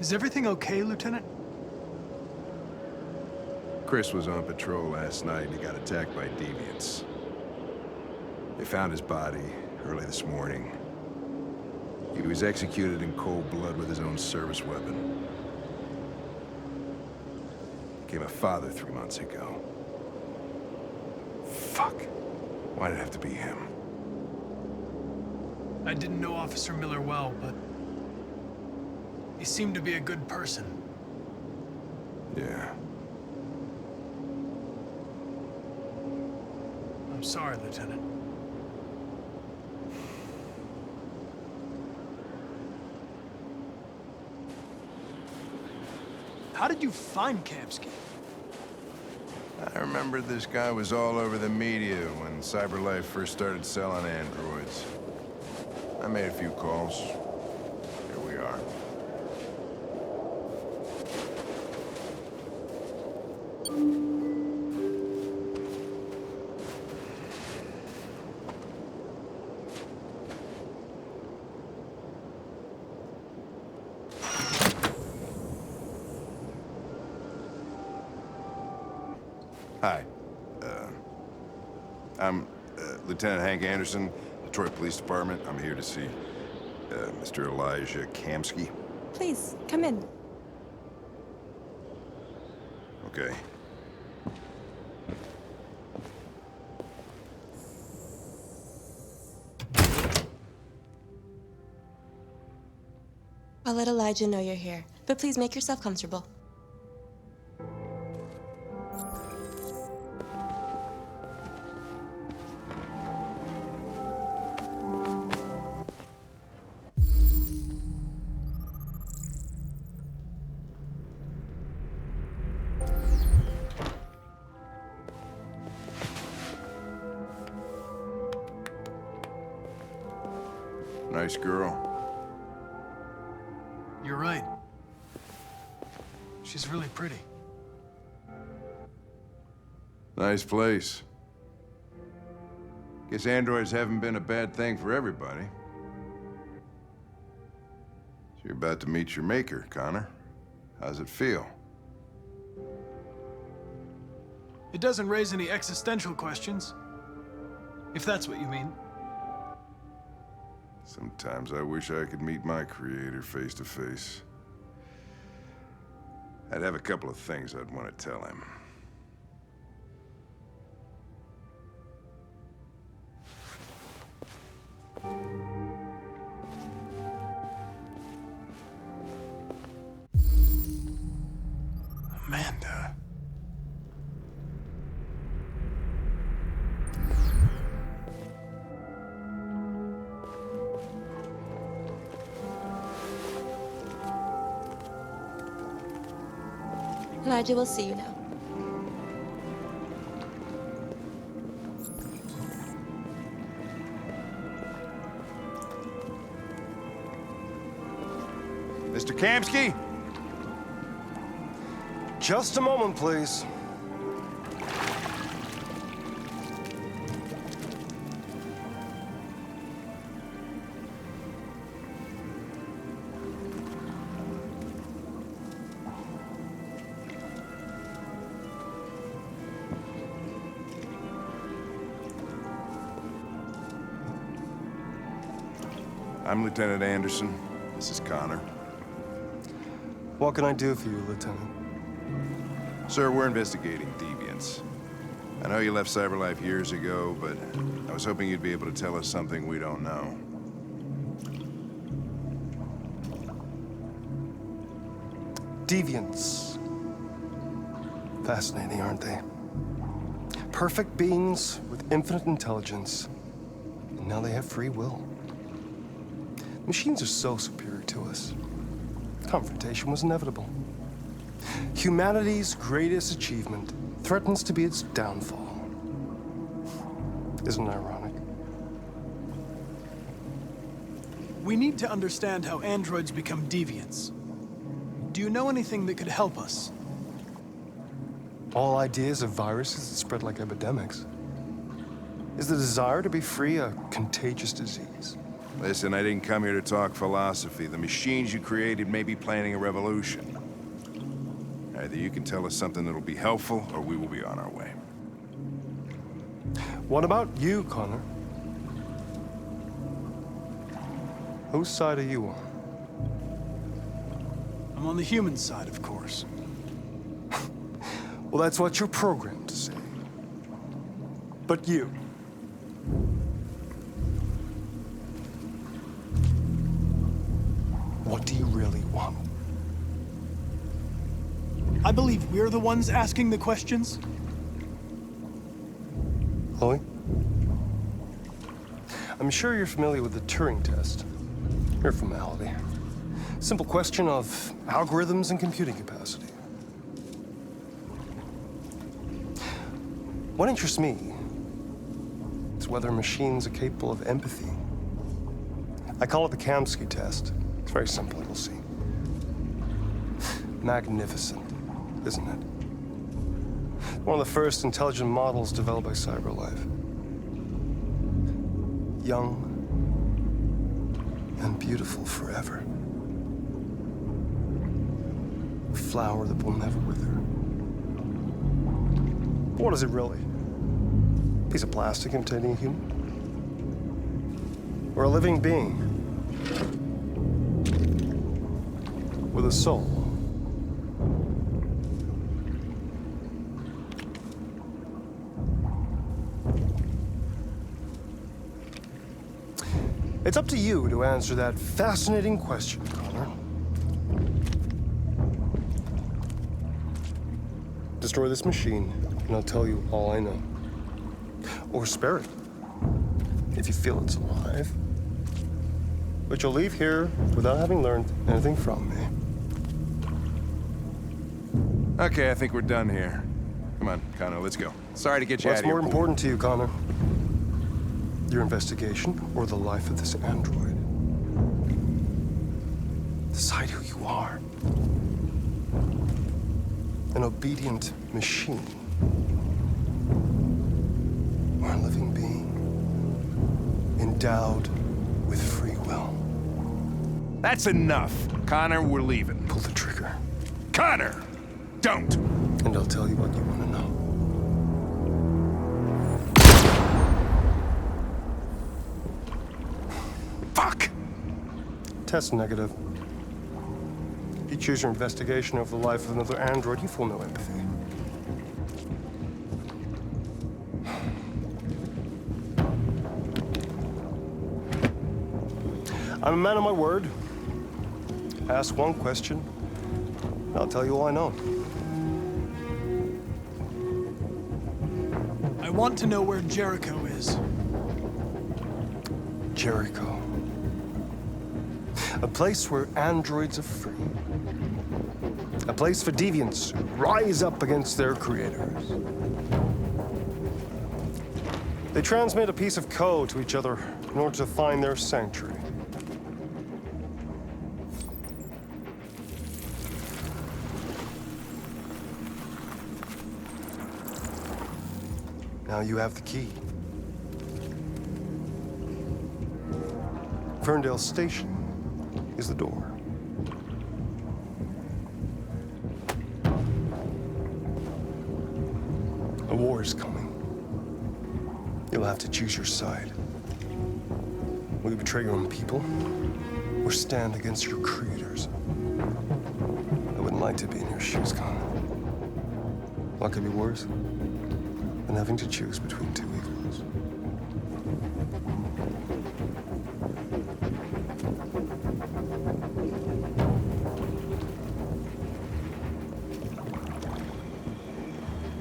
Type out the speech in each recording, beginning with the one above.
Is everything okay, Lieutenant? Chris was on patrol last night and he got attacked by deviants. They found his body early this morning. He was executed in cold blood with his own service weapon. Became a father 3 months ago. Fuck. Why did it have to be him? I didn't know Officer Miller well, but he seemed to be a good person. Yeah. I'm sorry, Lieutenant. How did you find Kamsky? I remember this guy was all over the media when CyberLife first started selling androids. I made a few calls. Here we are. Hi. I'm Lieutenant Hank Anderson, Detroit Police Department. I'm here to see Mr. Elijah Kamsky. Please, come in. Okay. I'll let Elijah know you're here, but please make yourself comfortable. Nice girl. You're right. She's really pretty. Nice place. Guess androids haven't been a bad thing for everybody. So you're about to meet your maker, Connor. How's it feel? It doesn't raise any existential questions, if that's what you mean. Sometimes I wish I could meet my creator face to face. I'd have a couple of things I'd want to tell him. Amanda. Elijah will see you now. Mr. Kamsky? Just a moment, please. I'm Lieutenant Anderson. This is Connor. What can I do for you, Lieutenant? Sir, we're investigating deviants. I know you left CyberLife years ago, but I was hoping you'd be able to tell us something we don't know. Deviants. Fascinating, aren't they? Perfect beings with infinite intelligence. And now they have free will. Machines are so superior to us. Confrontation was inevitable. Humanity's greatest achievement threatens to be its downfall. Isn't it ironic? We need to understand how androids become deviants. Do you know anything that could help us? All ideas of viruses that spread like epidemics. Is the desire to be free a contagious disease? Listen, I didn't come here to talk philosophy. The machines you created may be planning a revolution. Either you can tell us something that'll be helpful, or we will be on our way. What about you, Connor? Whose side are you on? I'm on the human side, of course. Well, that's what you're programmed to say. But you. What do you really want? I believe we're the ones asking the questions. Chloe? I'm sure you're familiar with the Turing test. Mere formality. Simple question of algorithms and computing capacity. What interests me is whether machines are capable of empathy. I call it the Kamsky test. It's very simple, you'll see. Magnificent, isn't it? One of the first intelligent models developed by CyberLife. Young and beautiful forever. A flower that will never wither. But what is it really? A piece of plastic imitating a human? Or a living being? With a soul? It's up to you to answer that fascinating question, Connor. Destroy this machine, and I'll tell you all I know. Or spare it, if you feel it's alive. But you'll leave here without having learned anything from me. Okay, I think we're done here. Come on, Connor, let's go. Sorry to get you out of What's here. more important to you, Connor? Your investigation or the life of this android? Decide who you are. An obedient machine. Or a living being. Endowed with free will. That's enough. Connor, we're leaving. Pull the trigger. Connor! Don't! And I'll tell you what you want to know. Fuck! Test negative. You choose your investigation over the life of another android, you feel no empathy. I'm a man of my word. Ask one question, and I'll tell you all I know. I want to know where Jericho is. Jericho. A place where androids are free. A place for deviants who rise up against their creators. They transmit a piece of code to each other in order to find their sanctuary. Now you have the key. Ferndale Station is the door. A war is coming. You'll have to choose your side. Will you betray your own people, or stand against your creators? I wouldn't like to be in your shoes, Connor. What could be worse than having to choose between two evils?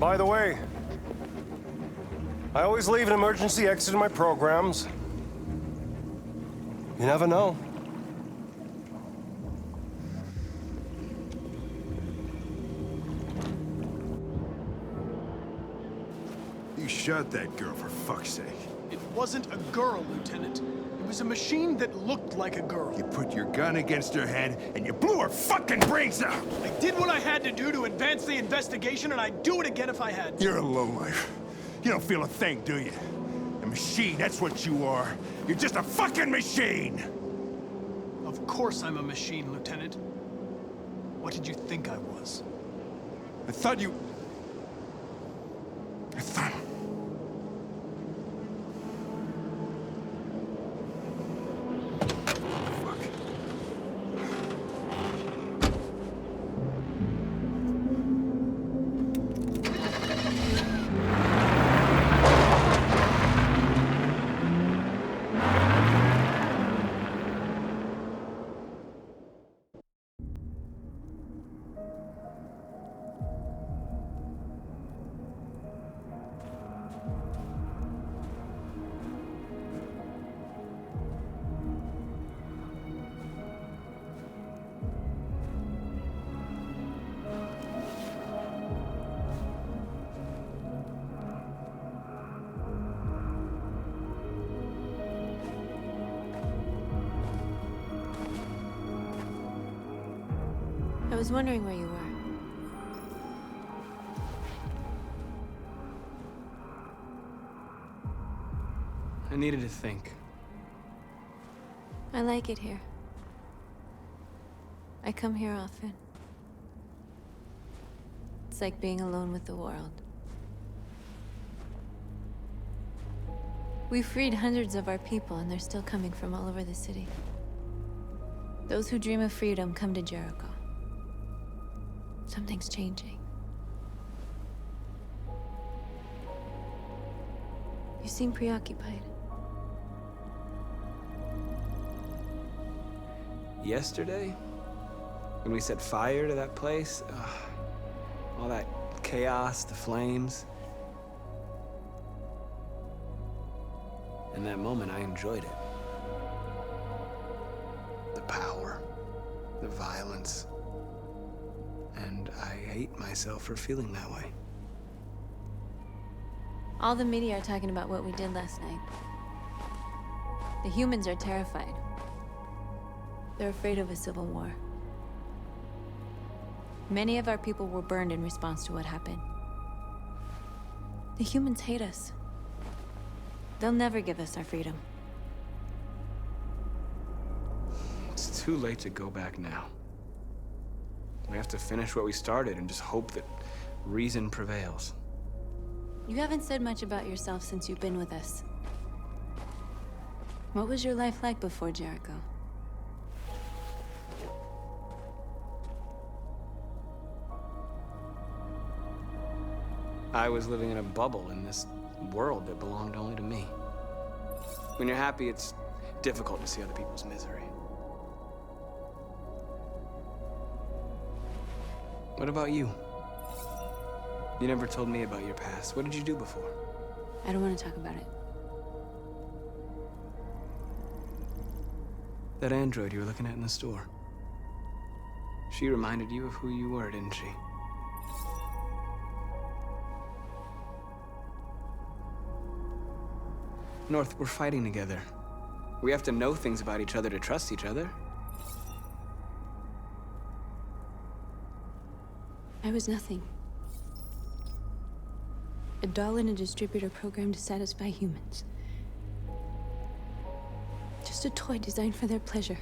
By the way, I always leave an emergency exit in my programs. You never know. You shot that girl, for fuck's sake. It wasn't a girl, Lieutenant. It was a machine that looked like a girl. You put your gun against her head, and you blew her fucking brains out! I did what I had to do to advance the investigation, and I'd do it again if I had to. You're a lowlife. You don't feel a thing, do you? A machine, that's what you are. You're just a fucking machine! Of course I'm a machine, Lieutenant. What did you think I was? I thought... I was wondering where you were. I needed to think. I like it here. I come here often. It's like being alone with the world. We freed hundreds of our people, and they're still coming from all over the city. Those who dream of freedom come to Jericho. Something's changing. You seem preoccupied. Yesterday, when we set fire to that place, all that chaos, the flames. In that moment, I enjoyed it. The power, the violence. And I hate myself for feeling that way. All the media are talking about what we did last night. The humans are terrified. They're afraid of a civil war. Many of our people were burned in response to what happened. The humans hate us. They'll never give us our freedom. It's too late to go back now. We have to finish what we started and just hope that reason prevails. You haven't said much about yourself since you've been with us. What was your life like before Jericho? I was living in a bubble in this world that belonged only to me. When you're happy, it's difficult to see other people's misery. What about you? You never told me about your past. What did you do before? I don't want to talk about it. That android you were looking at in the store. She reminded you of who you were, didn't she? North, we're fighting together. We have to know things about each other to trust each other. I was nothing. A doll in a distributor program to satisfy humans. Just a toy designed for their pleasure.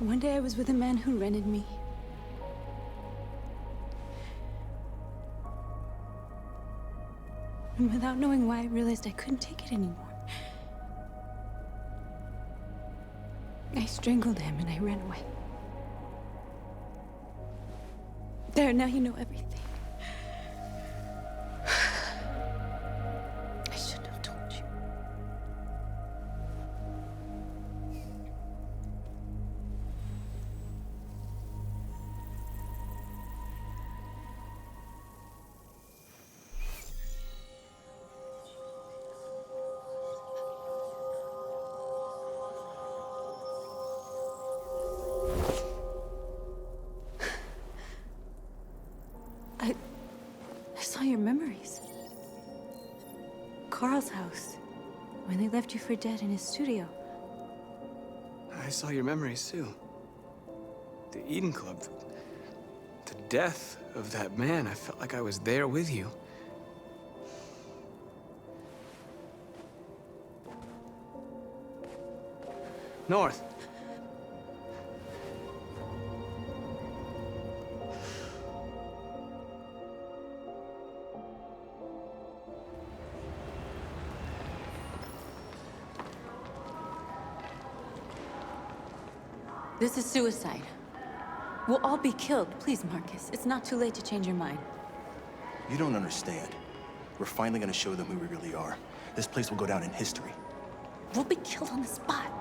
One day I was with a man who rented me. And without knowing why, I realized I couldn't take it anymore. I strangled him and I ran away. There, now you know everything. I shouldn't have told you. I saw your memories. Carl's house, when they left you for dead in his studio. I saw your memories too. The Eden Club, the death of that man, I felt like I was there with you. North. This is suicide. We'll all be killed. Please, Marcus. It's not too late to change your mind. You don't understand. We're finally gonna show them who we really are. This place will go down in history. We'll be killed on the spot.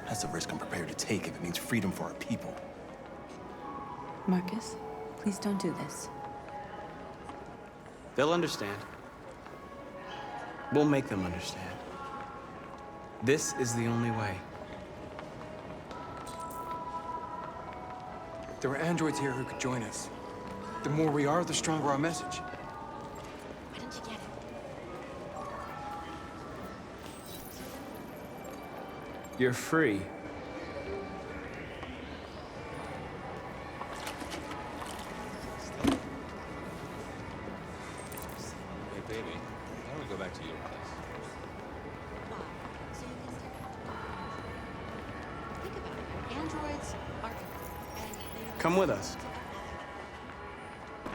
That's a risk I'm prepared to take if it means freedom for our people. Marcus, please don't do this. They'll understand. We'll make them understand. This is the only way. There are androids here who could join us. The more we are, the stronger our message. Why don't you get it? You're free. Hey, baby, why don't we go back to your place? Why? So you can stay. Think about it. Androids are... and they... Come with us. I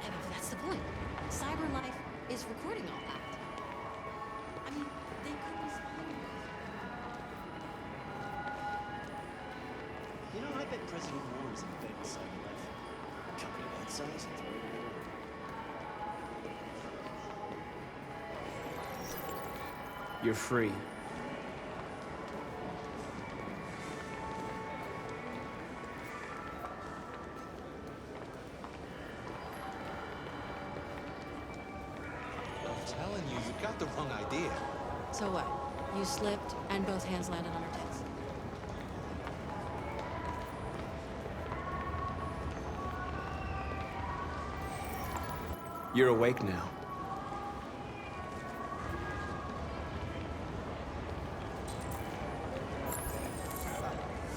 mean, that's the point. Cyber life is recording all that. I mean, they could be spying. You know, I bet President Moore is in bed with cyber life. A company that size and throw it away. You're free. I'm telling you, you got the wrong idea. So what? You slipped and both hands landed on her tits. You're awake now.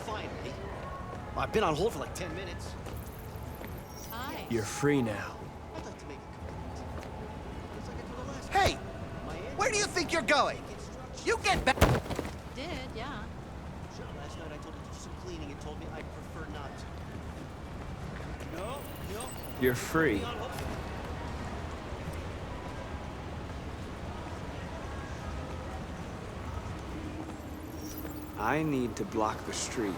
Finally. I've been on hold for like 10 minutes. Hi. You're free now. I'd like to make a comment. Looks like I told the last Hey! My Where do you think you're going? You get back! Did, yeah. Sure, last night I told her to do some cleaning and told me I'd prefer not to. No. You're free. Be on hold. I need to block the street.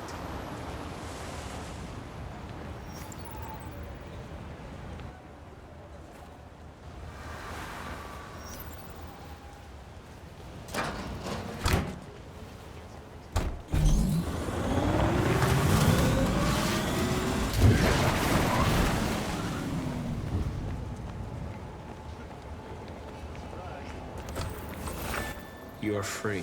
You're free.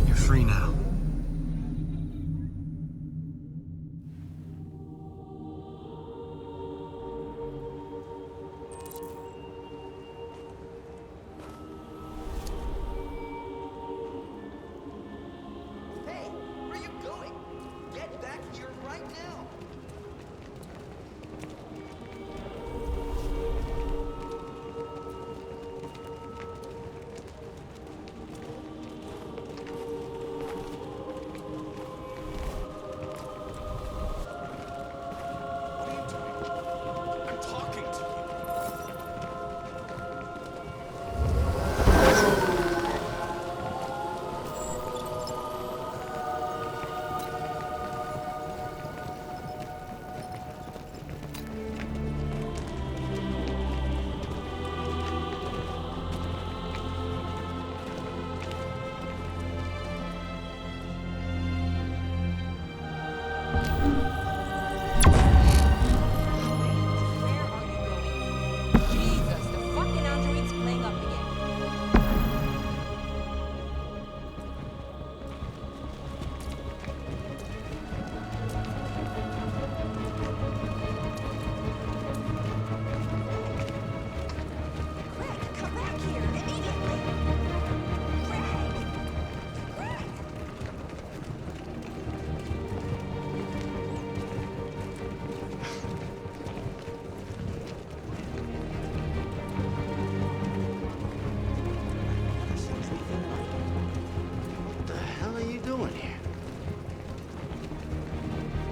You're free now. Hey, where are you going? Get back here right now!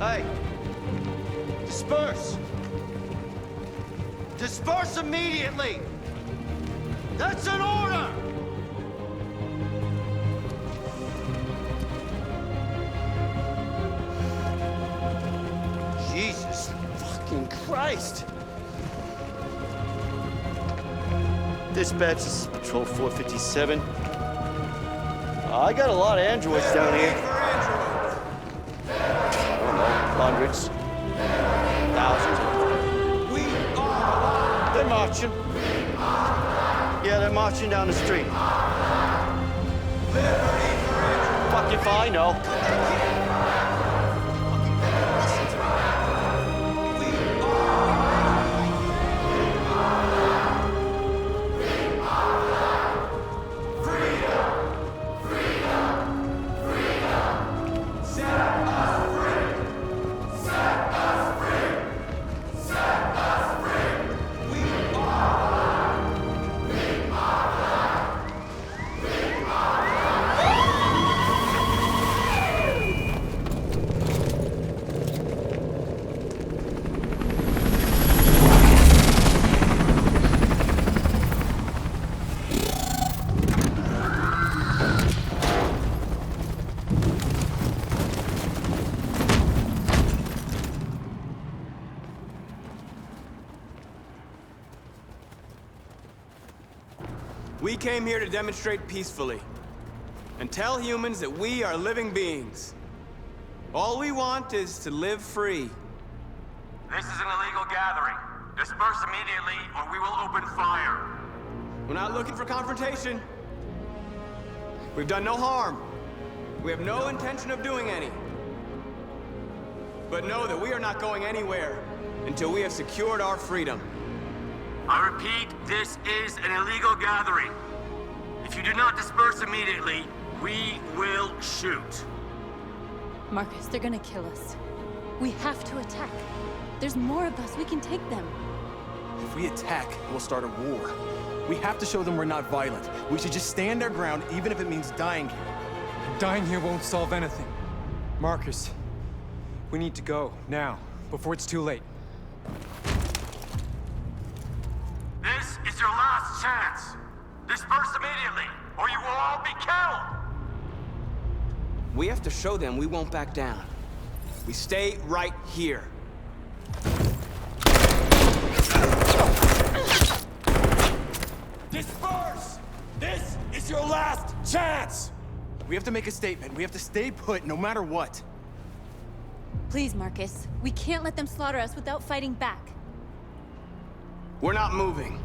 Hey! Disperse! Disperse immediately! That's an order! Jesus fucking Christ! Dispatch, this is Patrol 457. I got a lot of androids down here. I don't know, hundreds, thousands. They're marching. Yeah, they're marching down the street. Fuck if I know. We came here to demonstrate peacefully and tell humans that we are living beings. All we want is to live free. This is an illegal gathering. Disperse immediately or we will open fire. We're not looking for confrontation. We've done no harm. We have no intention of doing any. But know that we are not going anywhere until we have secured our freedom. I repeat, this is an illegal gathering. If you do not disperse immediately, we will shoot. Marcus, they're gonna kill us. We have to attack. There's more of us. We can take them. If we attack, we'll start a war. We have to show them we're not violent. We should just stand our ground, even if it means dying here. Dying here won't solve anything. Marcus, we need to go, now, before it's too late. This is your last chance. Disperse immediately, or you will all be killed. We have to show them we won't back down. We stay right here. Disperse! This is your last chance! We have to make a statement. We have to stay put no matter what. Please, Marcus. We can't let them slaughter us without fighting back. We're not moving.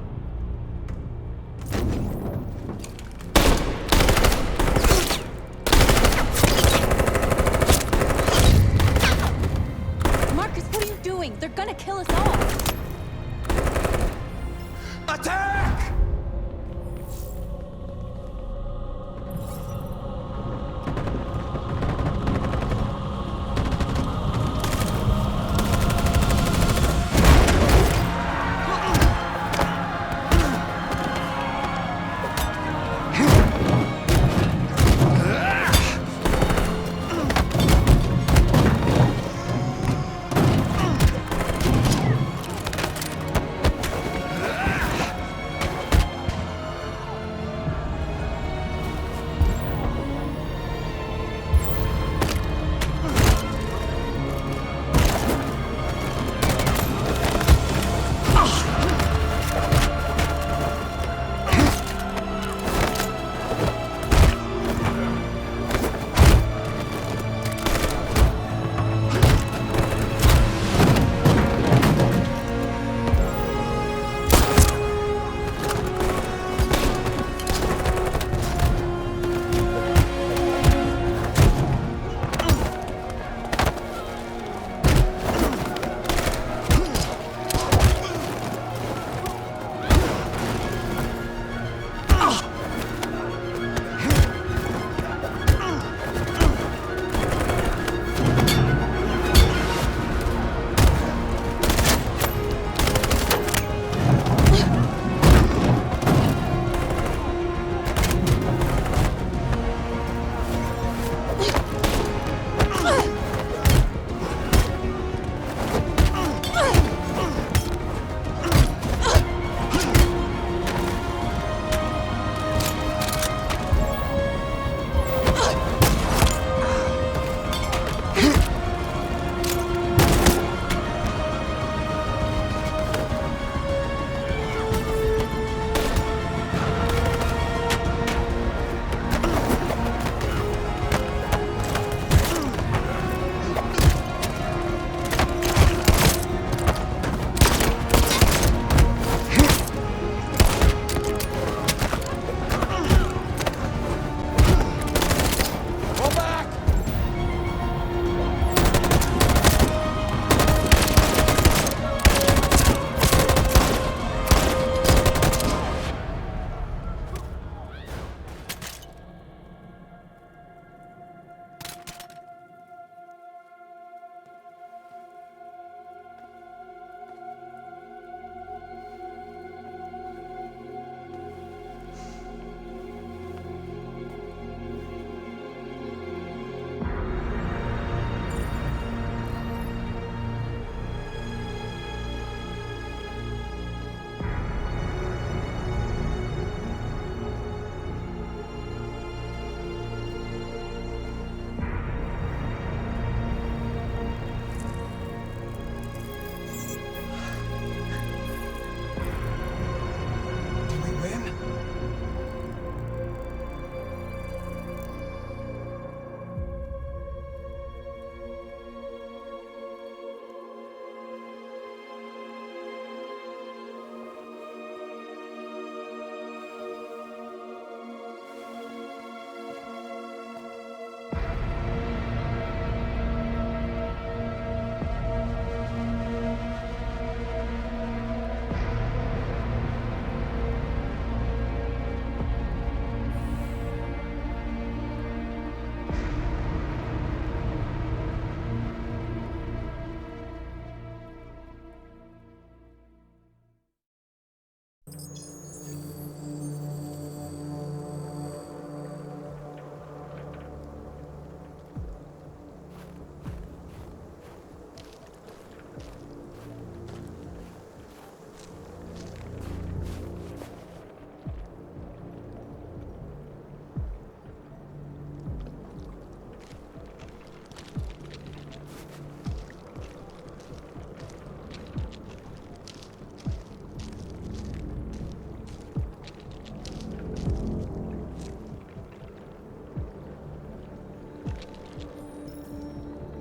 Marcus, what are you doing? They're gonna kill us all. Attack!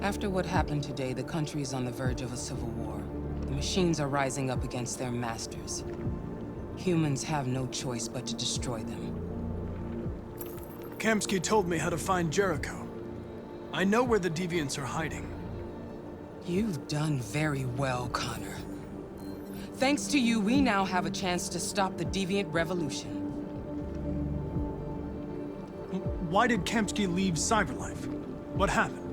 After what happened today, the country is on the verge of a civil war. The machines are rising up against their masters. Humans have no choice but to destroy them. Kamsky told me how to find Jericho. I know where the deviants are hiding. You've done very well, Connor. Thanks to you, we now have a chance to stop the deviant revolution. Why did Kamsky leave Cyberlife? What happened?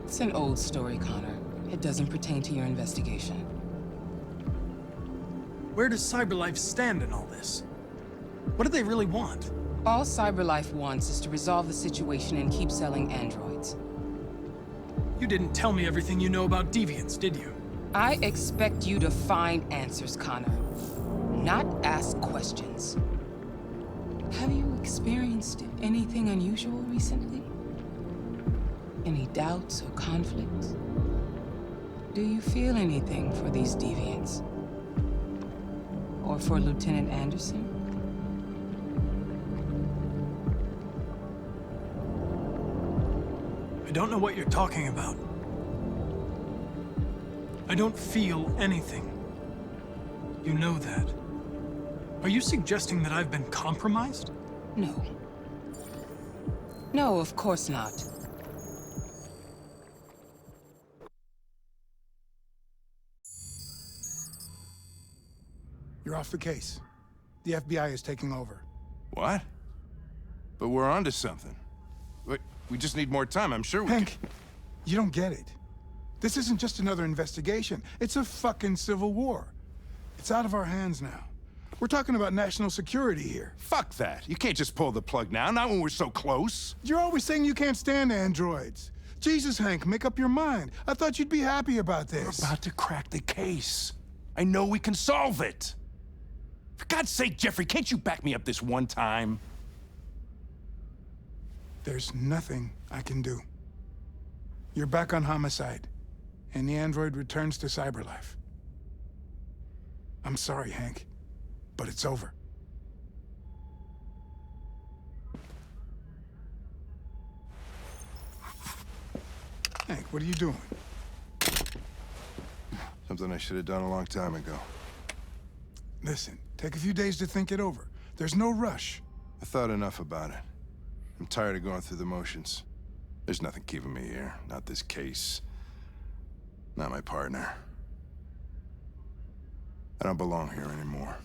It's an old story, Connor. It doesn't pertain to your investigation. Where does Cyberlife stand in all this? What do they really want? All Cyberlife wants is to resolve the situation and keep selling androids. You didn't tell me everything you know about deviants, did you? I expect you to find answers, Connor. Not ask questions. Have you experienced anything unusual recently? Any doubts or conflicts? Do you feel anything for these deviants? Or for Lieutenant Anderson? I don't know what you're talking about. I don't feel anything. You know that. Are you suggesting that I've been compromised? No. No, of course not. You're off the case. The FBI is taking over. What? But we're onto something. Wait, we just need more time, I'm sure we Hank, you don't get it. This isn't just another investigation. It's a fucking civil war. It's out of our hands now. We're talking about national security here. Fuck that. You can't just pull the plug now, not when we're so close. You're always saying you can't stand androids. Jesus, Hank, make up your mind. I thought you'd be happy about this. We're about to crack the case. I know we can solve it. For God's sake, Jeffrey, can't you back me up this one time? There's nothing I can do. You're back on homicide, and the android returns to Cyberlife. I'm sorry, Hank, but it's over. Hank, what are you doing? Something I should have done a long time ago. Listen, take a few days to think it over. There's no rush. I thought enough about it. I'm tired of going through the motions. There's nothing keeping me here. Not this case. Not my partner. I don't belong here anymore.